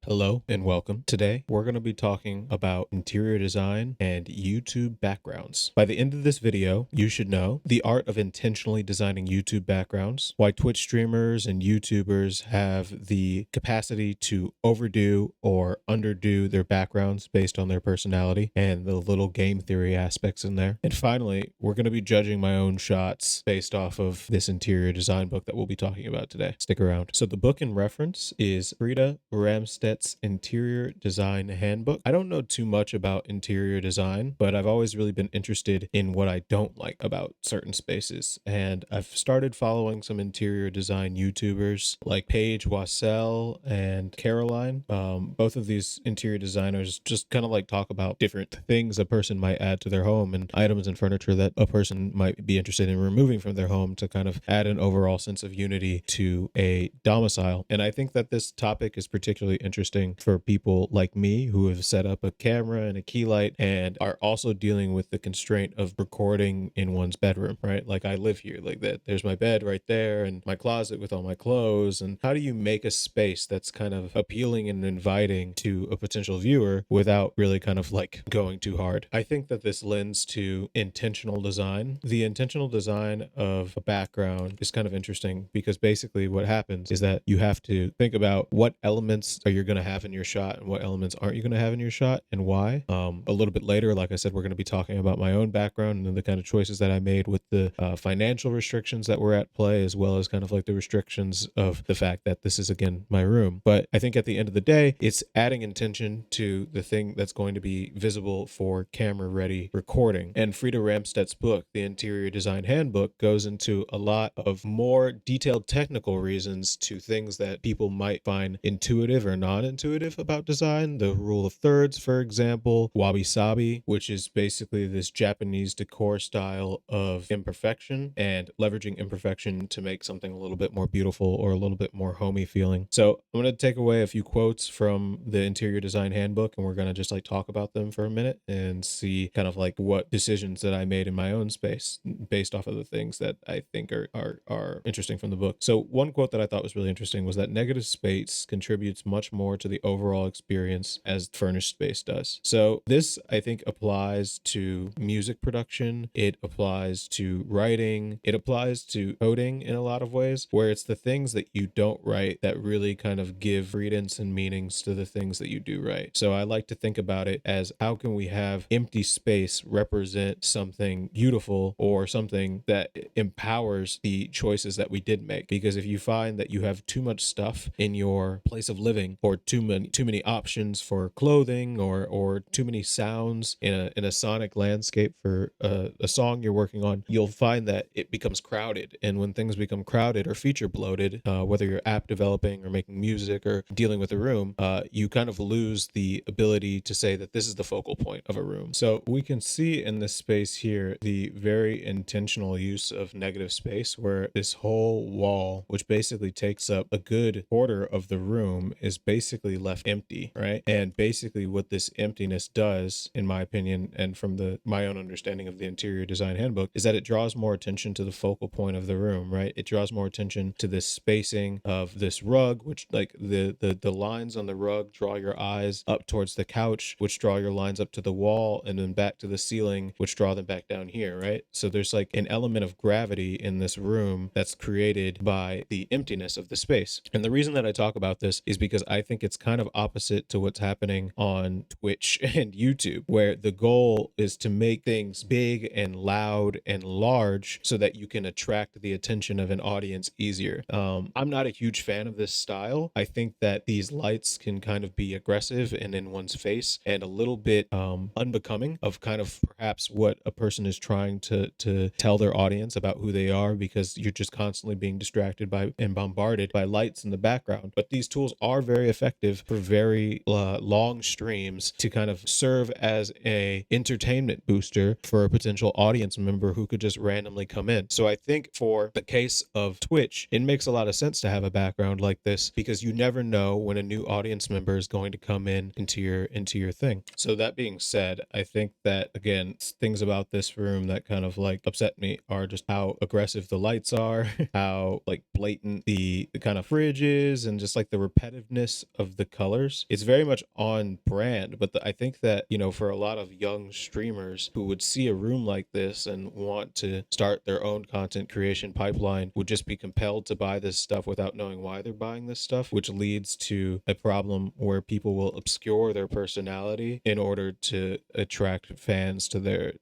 Hello and welcome. Today, we're going to be talking about interior design and YouTube backgrounds. By the end of this video, you should know the art of intentionally designing YouTube backgrounds, why Twitch streamers and YouTubers have the capacity to overdo or underdo their backgrounds based on their personality, and the little game theory aspects in there. And finally, we're going to be judging my own shots based off of this interior design book that we'll be talking about today. Stick around. So the book in reference is Frida Rahmset's Interior Design Handbook. I don't know too much about interior design, but I've always really been interested in what I don't like about certain spaces. And I've started following some interior design YouTubers like Paige Wassell and Caroline. Both of these interior designers just kind of like talk about different things a person might add to their home and items and furniture that a person might be interested in removing from their home to kind of add an overall sense of unity to a domicile. And I think that this topic is particularly interesting for people like me who have set up a camera and a key light and are also dealing with the constraint of recording in one's bedroom, right? Like I live here, like that. There's my bed right there and my closet with all my clothes. And how do you make a space that's kind of appealing and inviting to a potential viewer without really kind of like going too hard? I think that this lends to intentional design. The intentional design of a background is kind of interesting because basically what happens is that you have to think about what elements are you going to have in your shot and what elements aren't you going to have in your shot and why. A little bit later, like I said, we're going to be talking about my own background and the kind of choices that I made with the financial restrictions that were at play, as well as kind of like the restrictions of the fact that this is, again, my room. But I think at the end of the day, it's adding intention to the thing that's going to be visible for camera ready recording. And Frida Ramstedt's book, The Interior Design Handbook, goes into a lot of more detailed technical reasons to things that people might find intuitive or non-intuitive about design. The rule of thirds, for example, wabi-sabi, which is basically this Japanese decor style of imperfection and leveraging imperfection to make something a little bit more beautiful or a little bit more homey feeling. So I'm going to take away a few quotes from the Interior Design Handbook, and we're going to just like talk about them for a minute and see kind of like what decisions that I made in my own space based off of the things that I think are interesting from the book. So one quote that I thought was really interesting was that negative space contributes much more to the overall experience as furnished space does. So this, I think, applies to music production. It applies to writing. It applies to coding in a lot of ways, where it's the things that you don't write that really kind of give credence and meanings to the things that you do write. So I like to think about it as how can we have empty space represent something beautiful or something that empowers the choices that we did make. Because if you find that you have too much stuff in your place of living, or too many options for clothing, or too many sounds in a sonic landscape for a song you're working on, you'll find that it becomes crowded. And when things become crowded or feature bloated, whether you're app developing or making music or dealing with a room, you kind of lose the ability to say that this is the focal point of a room. So we can see in this space here the very intentional use of negative space, where this whole wall, which basically takes up a good quarter of the room, is basically left empty, right? And basically what this emptiness does, in my opinion, and from my own understanding of the Interior Design Handbook, is that it draws more attention to the focal point of the room, right? It draws more attention to this spacing of this rug, which like the lines on the rug draw your eyes up towards the couch, which draw your lines up to the wall and then back to the ceiling, which draw them back down here, right? So there's like an element of gravity in this room that's created by the emptiness of the space. And the reason that I talk about this is because I think it's kind of opposite to what's happening on Twitch and YouTube, where the goal is to make things big and loud and large so that you can attract the attention of an audience easier. I'm not a huge fan of this style. I think that these lights can kind of be aggressive and in one's face and a little bit unbecoming of kind of perhaps what a person is trying to tell their audience about who they are, because you're just constantly being distracted by and bombarded by lights in the background. But these tools are very effective for very long streams to kind of serve as a entertainment booster for a potential audience member who could just randomly come in. So I think for the case of Twitch, it makes a lot of sense to have a background like this, because you never know when a new audience member is going to come in into your thing. So that being said, I think that, again, things about this room that kind of like upset me are just how aggressive the lights are, how like blatant the kind of fridge is, and just like the repetitiveness of the colors. It's very much on brand, but I think that, you know, for a lot of young streamers who would see a room like this and want to start their own content creation pipeline would just be compelled to buy this stuff without knowing why they're buying this stuff, which leads to a problem where people will obscure their personality in order to attract fans to their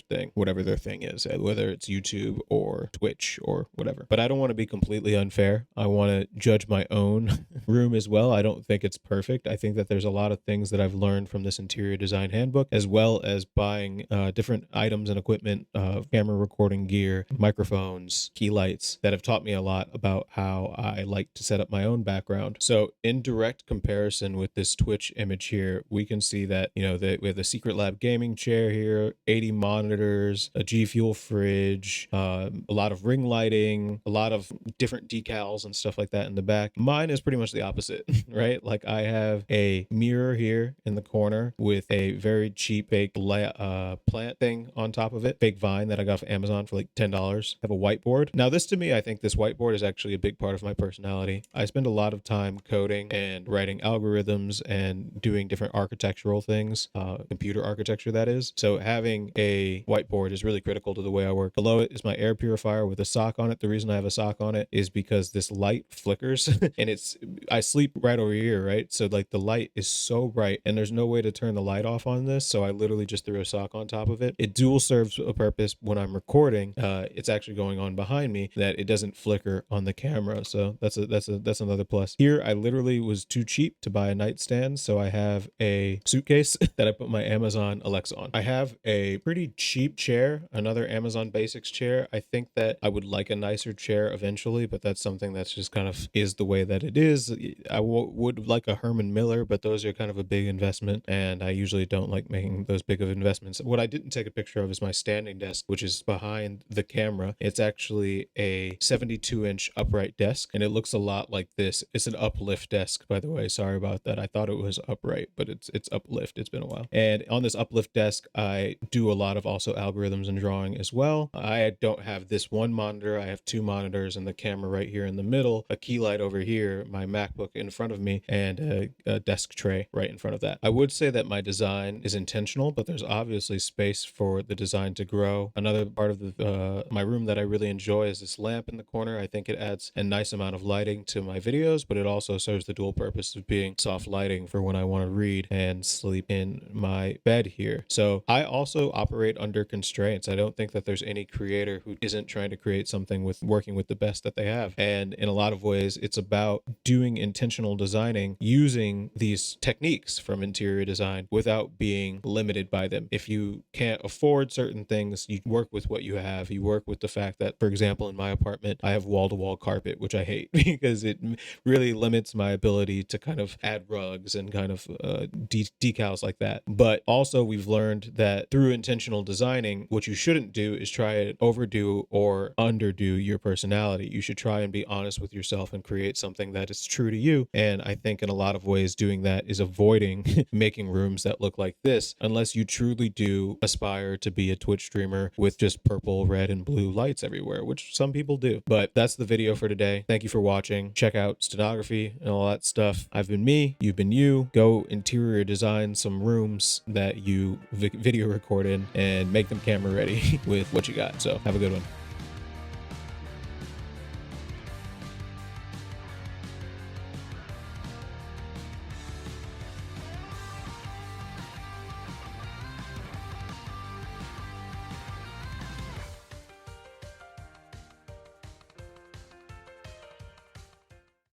thing, whatever their thing is, whether it's YouTube or Twitch or whatever. But I don't want to be completely unfair. I want to judge my own room as well. I don't think it's perfect. I think that there's a lot of things that I've learned from this interior design handbook, as well as buying different items and equipment, camera recording gear, microphones, key lights, that have taught me a lot about how I like to set up my own background. So in direct comparison with this Twitch image here, we can see that, you know, we have the Secret Lab gaming chair here, 80 monitors, a G Fuel fridge, a lot of ring lighting, a lot of different decals and stuff like that in the back. Mine is pretty much the opposite, right? Like I have a mirror here in the corner with a very cheap fake plant thing on top of it, fake vine that I got from Amazon for like $10. I have a whiteboard. Now this, to me, I think this whiteboard is actually a big part of my personality. I spend a lot of time coding and writing algorithms and doing different architectural things, computer architecture that is. So having a whiteboard is really critical to the way I work. Below it is my air purifier with a sock on it. The reason I have a sock on it is because this light flickers and I sleep right over here, right? So like the light is so bright and there's no way to turn the light off on this. So I literally just threw a sock on top of it. It dual serves a purpose when I'm recording. It's actually going on behind me that it doesn't flicker on the camera. So that's another plus. Here, I literally was too cheap to buy a nightstand. So I have a suitcase that I put my Amazon Alexa on. I have a pretty cheap chair, another Amazon Basics chair. I think that I would like a nicer chair eventually, but that's something that's just kind of is the way that it is. I would like a Herman Miller, but those are kind of a big investment, and I usually don't like making those big of investments. What I didn't take a picture of is my standing desk, which is behind the camera. It's actually a 72-inch upright desk, and it looks a lot like this. It's an uplift desk, by the way. Sorry about that. I thought it was upright, but it's uplift. It's been a while. And on this uplift desk, I do a lot of also algorithms and drawing as well. I don't have this one monitor. I have two monitors and the camera right here in the middle, a key light over here, my MacBook in front of me, and a desk tray right in front of that. I would say that my design is intentional, but there's obviously space for the design to grow. Another part of my room that I really enjoy is this lamp in the corner. I think it adds a nice amount of lighting to my videos, but it also serves the dual purpose of being soft lighting for when I want to read and sleep in my bed here. So I also operate under constraints. I don't think that there's any creator who isn't trying to create something with working with the best that they have. And in a lot of ways, it's about doing intentional designing using these techniques from interior design without being limited by them. If you can't afford certain things, you work with what you have. You work with the fact that, for example, in my apartment, I have wall-to-wall carpet, which I hate because it really limits my ability to kind of add rugs and kind of decals like that. But also we've learned that through intentional designing, what you shouldn't do is try and overdo or underdo your personality. You should try and be honest with yourself and create something that is true to you. And I think in a lot of ways doing that is avoiding making rooms that look like this, unless you truly do aspire to be a Twitch streamer with just purple, red, and blue lights everywhere, which some people do. But that's the video for today. Thank you for watching. Check out stenography and all that stuff. I've been me, you've been you. Go interior design some rooms that you video record in and make them camera ready with what you got. So have a good one.